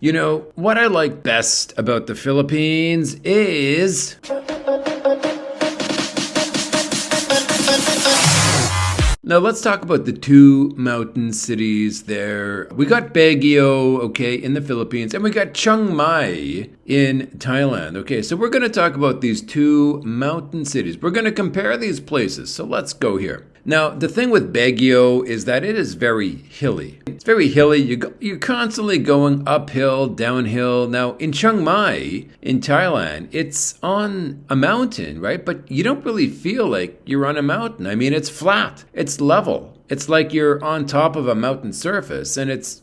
You know, what I like best about the Philippines is now let's talk about the two mountain cities there. We got Baguio, okay, in the Philippines, and we got Chiang Mai in Thailand. Okay, so we're going to talk about these two mountain cities. We're going to compare these places. So let's go here. Now, the thing with Baguio is that it is very hilly. It's very hilly. You're constantly going uphill, downhill. Now, in Chiang Mai, in Thailand, it's on a mountain, right? But you don't really feel like you're on a mountain. I mean, it's flat. It's level. It's like you're on top of a mountain surface, and it's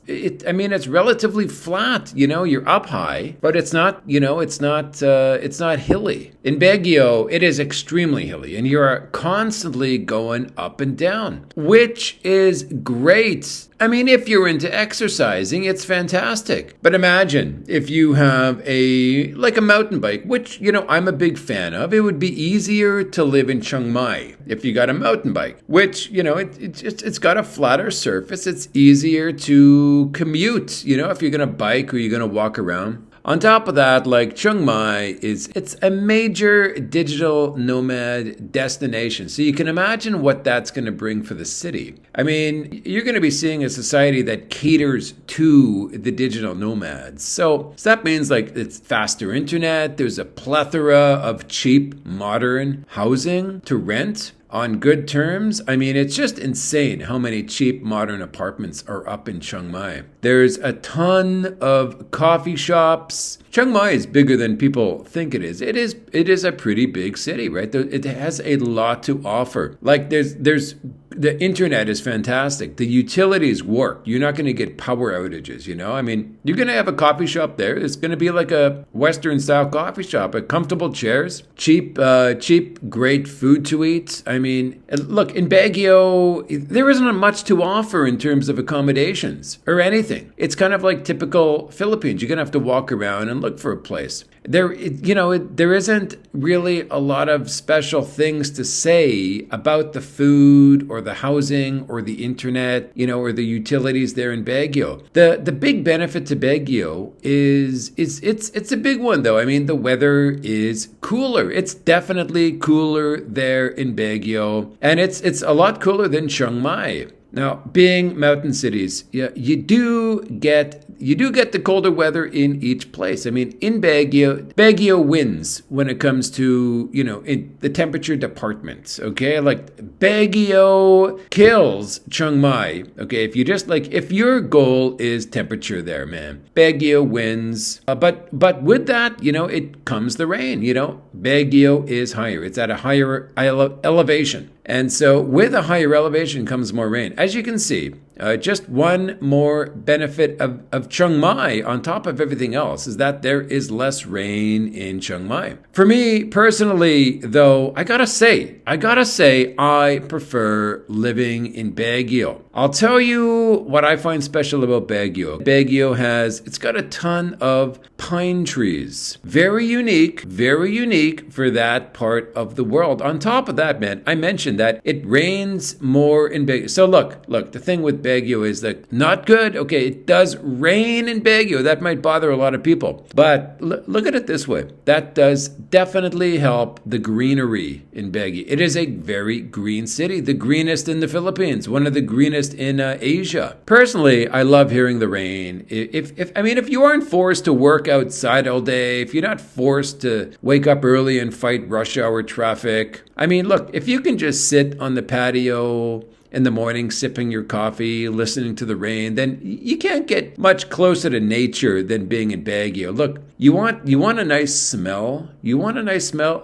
relatively flat. You know, you're up high, but it's not. You know, it's not hilly. In Baguio, it is extremely hilly, and you're constantly going up and down, which is great. I mean, if you're into exercising, it's fantastic. But imagine if you have a mountain bike, which, you know, I'm a big fan of. It would be easier to live in Chiang Mai if you got a mountain bike, which, you know, it's got a flatter surface. It's easier to commute, you know, if you're going to bike or you're going to walk around. On top of that, like Chiang Mai it's a major digital nomad destination. So you can imagine what that's going to bring for the city. I mean, you're going to be seeing a society that caters to the digital nomads. So that means like it's faster internet. There's a plethora of cheap, modern housing to rent on good terms. I mean, it's just insane how many cheap modern apartments are up in Chiang Mai. There's a ton of coffee shops. Chiang Mai is bigger than people think it is. It is a pretty big city, right? It has a lot to offer. Like there's the internet is fantastic. The utilities work. You're not going to get power outages, you know? I mean, you're going to have a coffee shop there. It's going to be like a Western style coffee shop, comfortable chairs, cheap, great food to eat. I mean, look, in Baguio, there isn't much to offer in terms of accommodations or anything. It's kind of like typical Philippines. You're going to have to walk around and look for a place. There isn't really a lot of special things to say about the food or the housing or the internet, you know, or the utilities there in Baguio. The big benefit to Baguio is it's a big one though. I mean, the weather is cooler. It's definitely cooler there in Baguio, and it's a lot cooler than Chiang Mai. Now, being mountain cities, yeah, you do get the colder weather in each place. I mean, in Baguio wins when it comes to, you know, in the temperature department, okay? Like, Baguio kills Chiang Mai, okay? If your goal is temperature there, man, Baguio wins. But with that, you know, it comes the rain, you know? Baguio is higher. It's at a higher elevation. And so with a higher elevation comes more rain. As you can see, just one more benefit of Chiang Mai on top of everything else is that there is less rain in Chiang Mai. For me personally, though, I gotta say, I prefer living in Baguio. I'll tell you what I find special about Baguio. It's got a ton of pine trees. Very unique for that part of the world. On top of that, man, I mentioned that it rains more in Baguio. So look, the thing with Baguio is that not good. Okay, it does rain in Baguio. That might bother a lot of people. But look at it this way. That does definitely help the greenery in Baguio. It is a very green city, the greenest in the Philippines, one of the greenest in Asia. Personally, I love hearing the rain. If you aren't forced to work outside all day, if you're not forced to wake up early and fight rush hour traffic, I mean, look, if you can just sit on the patio in the morning, sipping your coffee, listening to the rain, then you can't get much closer to nature than being in Baguio. Look, you want a nice smell?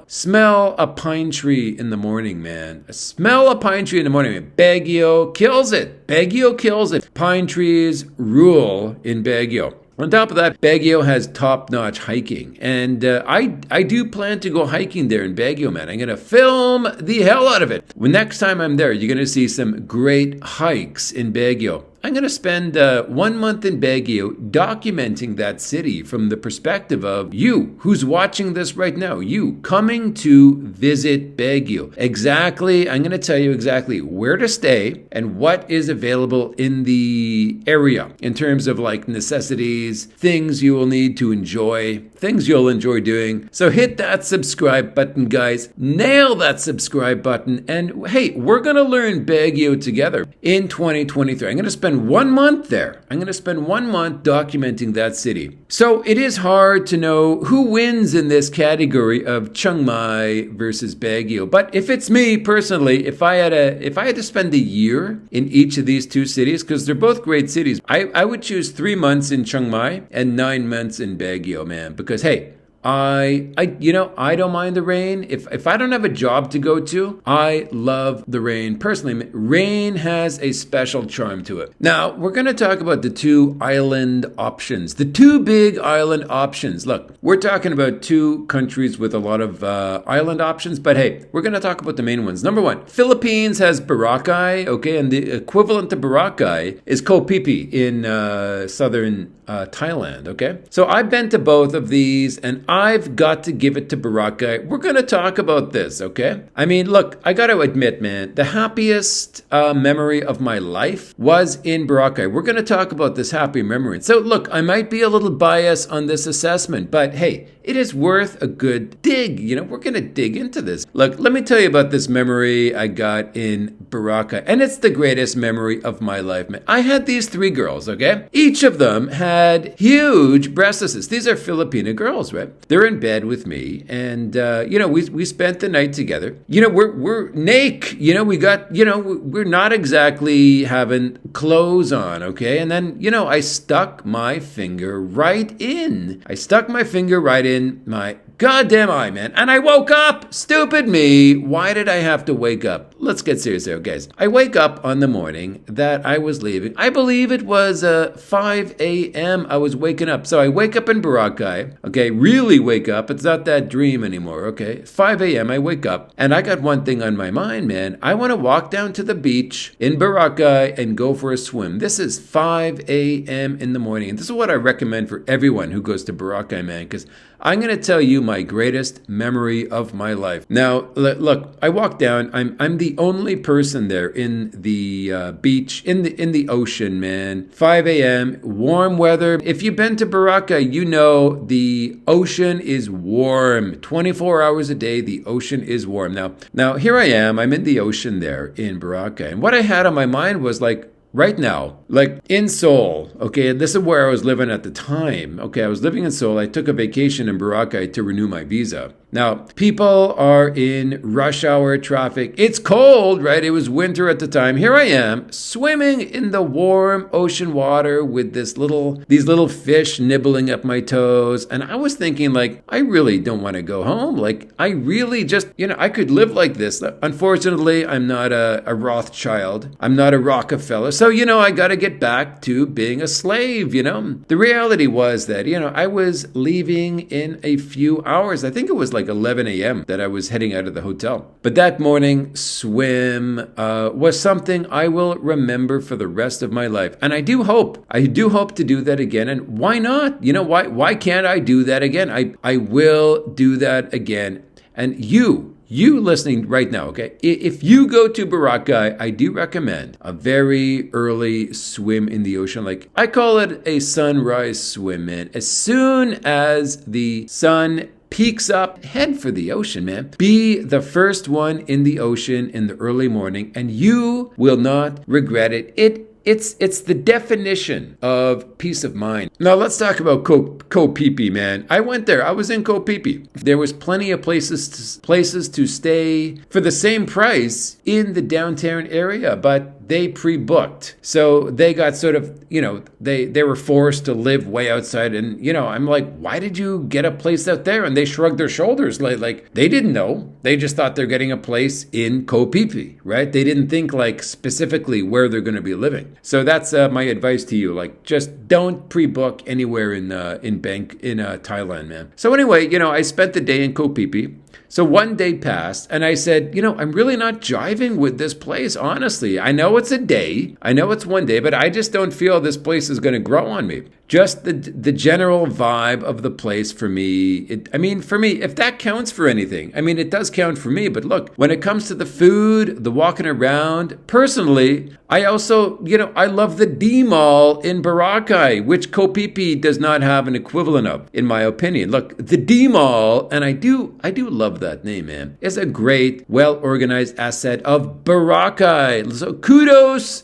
Smell a pine tree in the morning, man. Smell a pine tree in the morning, man. Baguio kills it. Pine trees rule in Baguio. On top of that, Baguio has top-notch hiking, and I do plan to go hiking there in Baguio, man. I'm going to film the hell out of it. When next time I'm there, you're going to see some great hikes in Baguio. I'm going to spend 1 month in Baguio documenting that city from the perspective of you who's watching this right now, you coming to visit Baguio. Exactly, I'm going to tell you exactly where to stay and what is available in the area in terms of like necessities, things you will need to enjoy, things you'll enjoy doing. So hit that subscribe button, guys. Nail that subscribe button. And hey, we're going to learn Baguio together in 2023. I'm going to spend 1 month there. I'm going to spend 1 month documenting that city. So it is hard to know who wins in this category of Chiang Mai versus Baguio. But if it's me personally, if I had to spend a year in each of these two cities, because they're both great cities, I would choose 3 months in Chiang Mai and 9 months in Baguio, man. Because hey, I don't mind the rain. If I don't have a job to go to, I love the rain. Personally, rain has a special charm to it. Now, we're going to talk about the two island options, the two big island options. Look, we're talking about two countries with a lot of island options, but hey, we're going to talk about the main ones. Number one, Philippines has Boracay, okay, and the equivalent to Boracay is Koh Phi Phi in southern Thailand, okay? So I've been to both of these, and I've got to give it to Boracay. We're going to talk about this, okay? I mean, look, I got to admit, man, the happiest memory of my life was in Boracay. We're going to talk about this happy memory. So look, I might be a little biased on this assessment, but hey, it is worth a good dig. We're going to dig into this. Look, let me tell you about this memory I got in Boracay, and it's the greatest memory of my life, man. I had these 3 girls, okay? Each of them had huge breastises. These are Filipino girls, right? They're in bed with me, and we spent the night together. We're naked. We're not exactly having clothes on, okay? And then I stuck my finger right in. My goddamn eye, man. And I woke up. Stupid me. Why did I have to wake up? Let's get serious here, guys. I wake up on the morning that I was leaving. I believe it was 5 a.m. I was waking up. So I wake up in Boracay. Okay, really wake up. It's not that dream anymore, okay? 5 a.m. I wake up. And I got one thing on my mind, man. I want to walk down to the beach in Boracay and go for a swim. This is 5 a.m. in the morning. And this is what I recommend for everyone who goes to Boracay, man, because I'm going to tell you my greatest memory of my life. Now, look, I walk down. I'm the only person there in the beach, in the ocean, man. 5 a.m., warm weather. If you've been to Boracay, you know the ocean is warm. 24 hours a day, the ocean is warm. Now here I am. I'm in the ocean there in Boracay. And what I had on my mind was like, right now, like in Seoul, okay, and this is where I was living at the time. Okay, I was living in Seoul. I took a vacation in Boracay to renew my visa. Now, people are in rush hour traffic. It's cold, right? It was winter at the time. Here I am, swimming in the warm ocean water with these little fish nibbling at my toes. And I was thinking, like, I really don't want to go home. Like, I really just, I could live like this. Unfortunately, I'm not a Rothschild. I'm not a Rockefeller. So, I got to get back to being a slave, The reality was that, I was leaving in a few hours. I think it was like 11 a.m. that I was heading out of the hotel. But that morning swim was something I will remember for the rest of my life. And I do hope to do that again. And why not? Why can't I do that again? I will do that again. And you listening right now, okay? If you go to Boracay, I do recommend a very early swim in the ocean. Like, I call it a sunrise swim, man. As soon as the sun peaks up, head for the ocean, man. Be the first one in the ocean in the early morning, and you will not regret it. It's the definition of peace of mind. Now let's talk about Koh Phi Phi, man. I went there. I was in Koh Phi Phi. There was plenty of places to stay for the same price in the downtown area, but they pre-booked. So they got sort of, they were forced to live way outside. And, I'm like, why did you get a place out there? And they shrugged their shoulders like they didn't know. They just thought they're getting a place in Koh Phi Phi, right? They didn't think like specifically where they're going to be living. So that's my advice to you. Like, just don't pre-book anywhere in Thailand, man. So anyway, I spent the day in Koh Phi Phi. So one day passed and I said, I'm really not jiving with this place, honestly. I know it's a day. I know it's one day, but I just don't feel this place is going to grow on me. Just the general vibe of the place for me. For me, if that counts for anything, it does count for me. But look, when it comes to the food, the walking around, personally, I also, I love the D Mall in Boracay, which Kopipi does not have an equivalent of, in my opinion. Look, the D Mall, and I do love that name, man, is a great, well-organized asset of Boracay. So kudos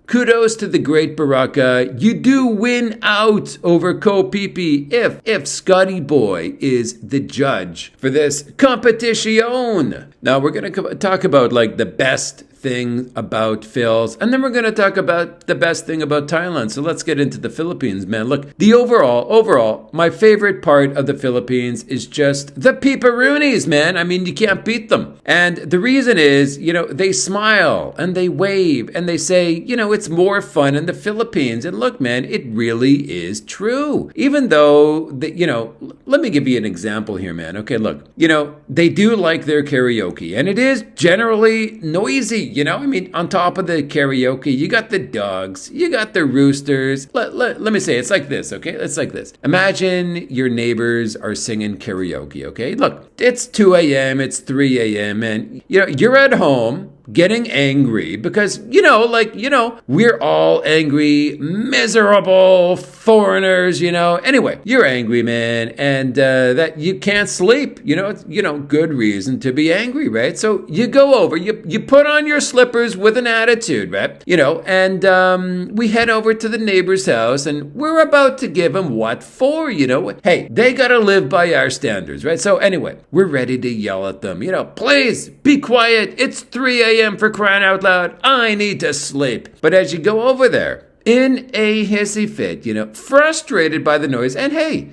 to the great Boracay. You do win out over Kopipi if Scotty Boy is the judge for this competition. Now we're going to talk about like the best thing about Phil's, and then we're going to talk about the best thing about Thailand. So let's get into the Philippines, man. Look, the overall, my favorite part of the Philippines is just the peeperoonies, man. You can't beat them. And the reason is, they smile and they wave and they say, it's more fun in the Philippines. And look, man, it really is true. Even though, let me give you an example here, man. Okay, look, they do like their karaoke, and it is generally noisy. On top of the karaoke, you got the dogs, you got the roosters. Let me say, it's like this, okay? It's like this. Imagine your neighbors are singing karaoke, okay? Look, it's 2 a.m., it's 3 a.m., and, you're at home getting angry because, we're all angry, miserable foreigners, Anyway, you're angry, man, and that you can't sleep. It's, good reason to be angry, right? So you go over, you put on your slippers with an attitude, right? And we head over to the neighbor's house and we're about to give him what for, Hey, they got to live by our standards, right? So anyway, we're ready to yell at them, please be quiet. It's 3 a.m. for crying out loud. I need to sleep. But as you go over there, in a hissy fit, frustrated by the noise, and hey,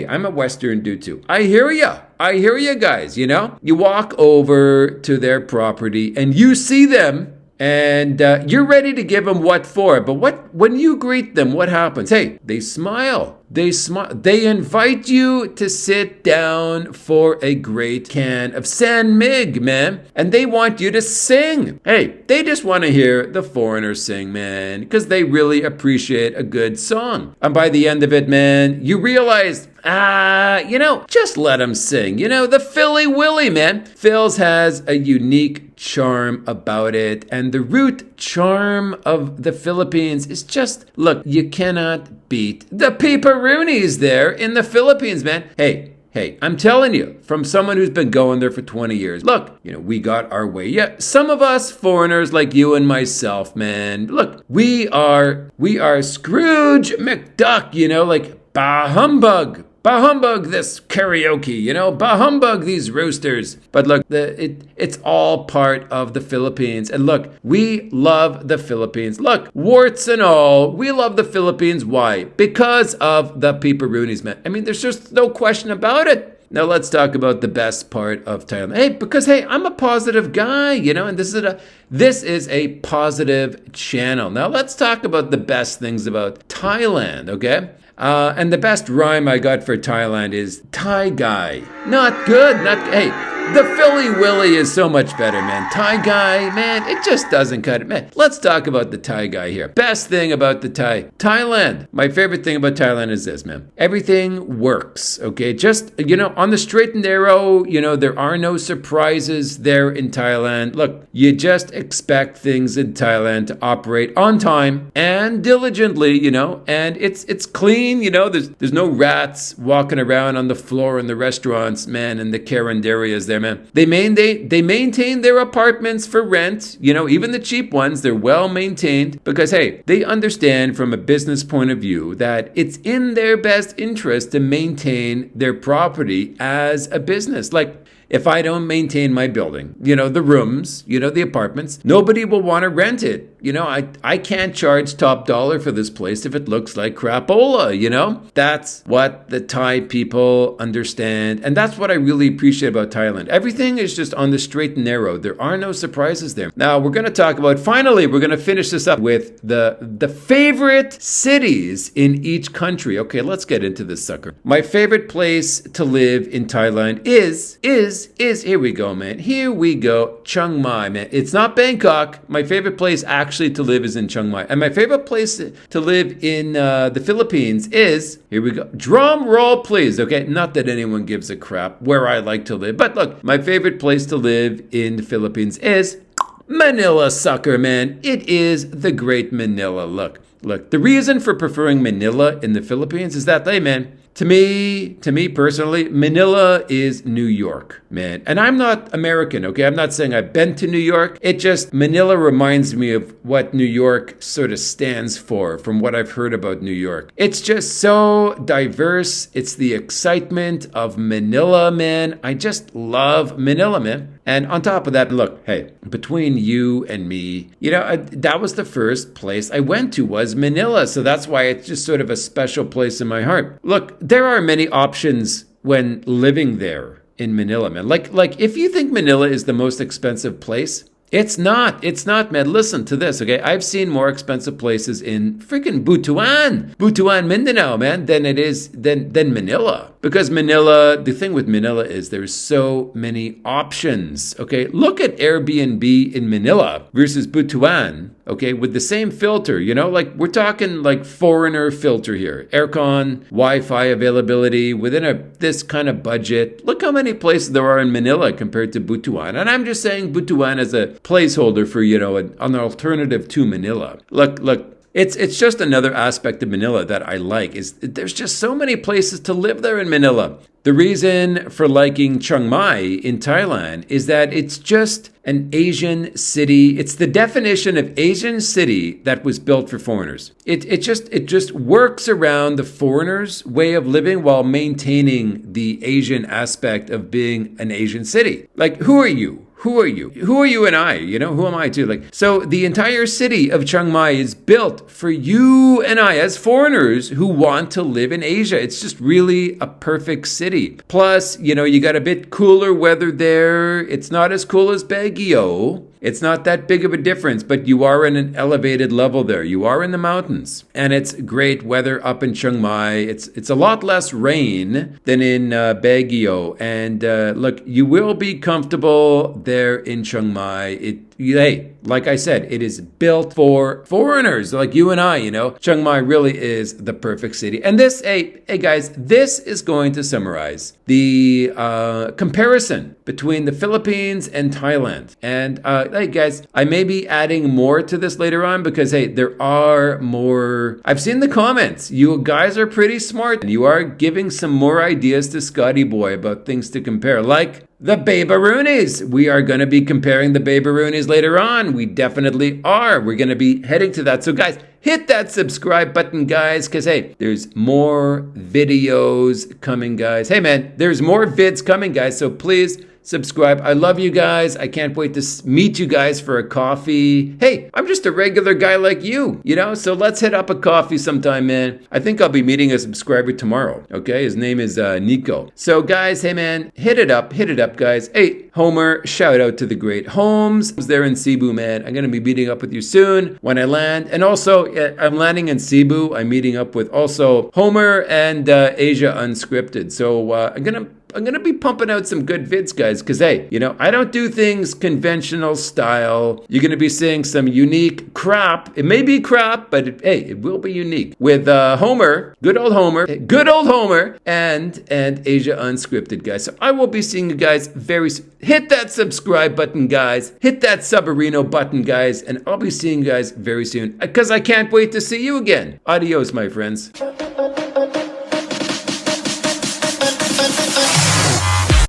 I'm a Western dude too. I hear you guys, You walk over to their property and you see them and you're ready to give them what for. But when you greet them, what happens? Hey, they smile. They invite you to sit down for a great can of San Mig, man. And they want you to sing. Hey, they just want to hear the foreigners sing, man, because they really appreciate a good song. And by the end of it, man, you realize, just let them sing. The Philly Willy, man. Phil's has a unique charm about it. And the root charm of the Philippines is just, look, you cannot beat the peeperoonies there in the Philippines, man. Hey, I'm telling you, from someone who's been going there for 20 years, look, we got our way. Yeah, some of us foreigners like you and myself, man, look, we are Scrooge McDuck, like, bah humbug. Bah humbug this karaoke, bah humbug these roosters. But look, it's all part of the Philippines. And look, we love the Philippines. Look, warts and all, we love the Philippines. Why? Because of the peeperoonies, man. There's just no question about it. Now let's talk about the best part of Thailand. Hey, I'm a positive guy, and this is a positive channel. Now let's talk about the best things about Thailand, okay? And the best rhyme I got for Thailand is Thai guy. Not good. Hey, the Philly Willy is so much better, man. Thai guy, man, it just doesn't cut it. Man, let's talk about the Thai guy here. Best thing about Thailand. My favorite thing about Thailand is this, man. Everything works, okay? Just, on the straight and narrow, there are no surprises there in Thailand. Look, you just expect things in Thailand to operate on time and diligently, and it's clean, there's no rats walking around on the floor in the restaurants, man, in the caranderias there, man. They maintain their apartments for rent, even the cheap ones, they're well maintained because, hey, they understand from a business point of view that it's in their best interest to maintain their property as a business. Like, if I don't maintain my building, the rooms, the apartments, nobody will want to rent it. I can't charge top dollar for this place if it looks like crapola, That's what the Thai people understand. And that's what I really appreciate about Thailand. Everything is just on the straight and narrow. There are no surprises there. Now, we're going to talk about, finally, we're going to finish this up with the favorite cities in each country. Okay, let's get into this sucker. My favorite place to live in Thailand is is here we go, man. Here we go. Chiang Mai, man. It's not Bangkok. My favorite place actually to live is in Chiang Mai. And my favorite place to live in the Philippines is, here we go. Drum roll, please. Okay, not that anyone gives a crap where I like to live. But look, my favorite place to live in the Philippines is Manila, sucker, man. It is the great Manila. Look, the reason for preferring Manila in the Philippines is that, hey, man, to me personally, Manila is New York, man. And I'm not American, okay? I'm not saying I've been to New York. It just, Manila reminds me of what New York sort of stands for, from what I've heard about New York. It's just so diverse. It's the excitement of Manila, man. I just love Manila, man. And on top of that, look, hey, between you and me, that was the first place I went to was Manila. So that's why it's just sort of a special place in my heart. Look, there are many options when living there in Manila, man. Like if you think Manila is the most expensive place, it's not, man. Listen to this, okay? I've seen more expensive places in freaking Butuan, Mindanao, man, than Manila. Because Manila, the thing with Manila is there's so many options, okay? Look at Airbnb in Manila versus Butuan, okay, with the same filter, like we're talking like foreigner filter here. Aircon, Wi-Fi availability within this kind of budget. Look how many places there are in Manila compared to Butuan. And I'm just saying Butuan as a placeholder for, an alternative to Manila. Look, it's just another aspect of Manila that I like is there's just so many places to live there in Manila. The reason for liking Chiang Mai in Thailand is that it's just an Asian city. It's the definition of Asian city that was built for foreigners. It just works around the foreigners' way of living while maintaining the Asian aspect of being an Asian city. Like, who are you? Who are you? Who are you and I? Who am I too? So the entire city of Chiang Mai is built for you and I as foreigners who want to live in Asia. It's just really a perfect city. Plus, you got a bit cooler weather there. It's not as cool as Baguio. It's not that big of a difference, but you are in an elevated level there. You are in the mountains. And it's great weather up in Chiang Mai. It's a lot less rain than in Baguio. And look, you will be comfortable there in Chiang Mai. Hey, like I said, it is built for foreigners like you and I, Chiang Mai really is the perfect city. And this, hey guys, this is going to summarize the comparison between the Philippines and Thailand. And hey guys, I may be adding more to this later on because, hey, there are more. I've seen the comments. You guys are pretty smart. You are giving some more ideas to Scotty Boy about things to compare, like the Babe-A-Roonies. We are going to be comparing the Babe-A-Roonies later on. We definitely are. We're going to be heading to that. So guys, hit that subscribe button, guys, because, hey, there's more videos coming, guys. Hey, man, there's more vids coming, guys. So please subscribe. I love you guys. I can't wait to meet you guys for a coffee. Hey, I'm just a regular guy like you, so let's hit up a coffee sometime, man. I think I'll be meeting a subscriber tomorrow, okay? His name is Nico. So guys, hey man, hit it up, guys. Hey, Homer, shout out to the great Holmes. I was there in Cebu, man. I'm going to be meeting up with you soon when I land. And also, I'm landing in Cebu. I'm meeting up with also Homer and Asia Unscripted. So I'm going to be pumping out some good vids, guys, because, hey, I don't do things conventional style. You're going to be seeing some unique crap. It may be crap, but it will be unique. With Homer, good old Homer, and Asia Unscripted, guys. So I will be seeing you guys very soon. Hit that subscribe button, guys. Hit that Subarino button, guys. And I'll be seeing you guys very soon because I can't wait to see you again. Adios, my friends.